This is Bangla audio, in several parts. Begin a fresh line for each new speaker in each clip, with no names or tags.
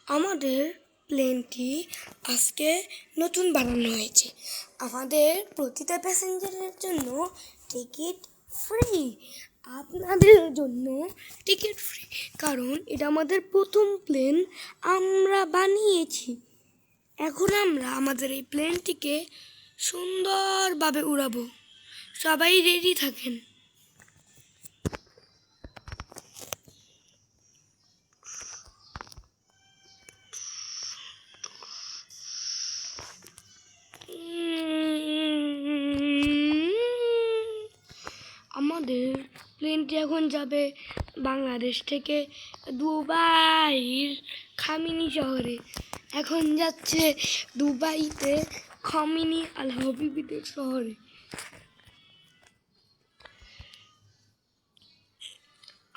আমাদের প্লেনটি আজকে নতুন বানানো হয়েছে। আমাদের প্রতিটা প্যাসেঞ্জারের জন্য টিকিট ফ্রি। আপনাদের জন্য টিকিট ফ্রি, কারণ এটা আমাদের প্রথম প্লেন আমরা বানিয়েছি। এখন আমরা আমাদের এই প্লেনটিকে সুন্দরভাবে উড়াবো। সবাই রেডি থাকেন। আমাদের প্লেনটি এখন যাবে বাংলাদেশ থেকে দুবাইয়ের খামিনি শহরে। এখন যাচ্ছে দুবাইতে খামিনি আল হাবিবিদের শহরে।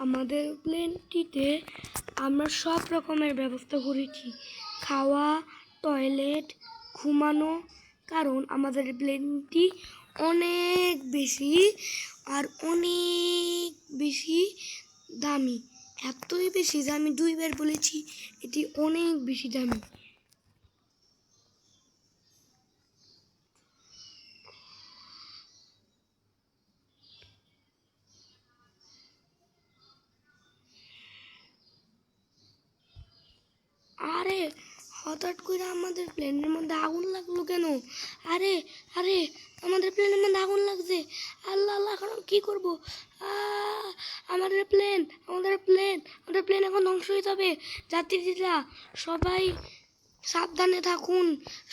আমাদের প্লেনটিতে আমরা সব রকমের ব্যবস্থা করেছি, খাওয়া, টয়লেট, ঘুমানো, কারণ আমাদের প্লেনটি অনেক বেশি অনেক বেশি দামি। এতই বেশি যে আমি 2বার বলেছি এটি অনেক বেশি দামি। আরে হঠাৎ করে আমাদের প্লেনের মধ্যে আগুন লাগলো কেন? আরে আরে আমাদের প্লেনের মধ্যে আগুন লাগছে। আল্লাহ আল্লাহ, এখন কি করব? আমাদের প্লেন এখন ধ্বংস হয়ে যাবে। যাত্রীরা সবাই সাবধানে থাকুন,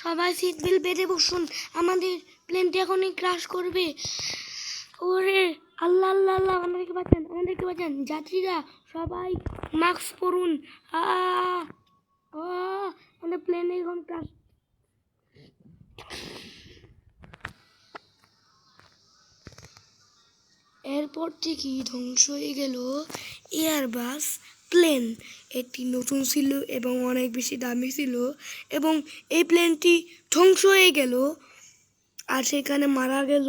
সবাই সিট বেল্ট বেঁধে বসুন, আমাদের প্লেনটি এখনই ক্র্যাশ করবে। ওরে আল্লাহ আল্লাহ আল্লাহ, আমাদেরকে বাঁচান। যাত্রীরা সবাই মাস্ক পরুন। আমাদের প্লেনে এখন ক্র্যাশ। এরপর থেকেই ধ্বংস হয়ে গেল এয়ারবাস প্লেন। একটি নতুন ছিল এবং অনেক বেশি দামি ছিল, এবং এই প্লেনটি ধ্বংস হয়ে গেল। আর সেখানে মারা গেল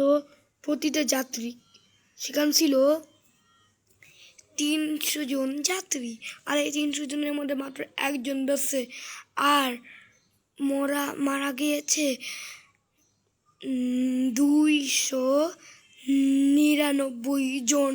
প্রতিটা যাত্রী। সেখানে ছিল 300 জন যাত্রী, আর এই 300 জনের মধ্যে মাত্র একজন বেঁচেছে। আর মারা গিয়েছে 299 জন।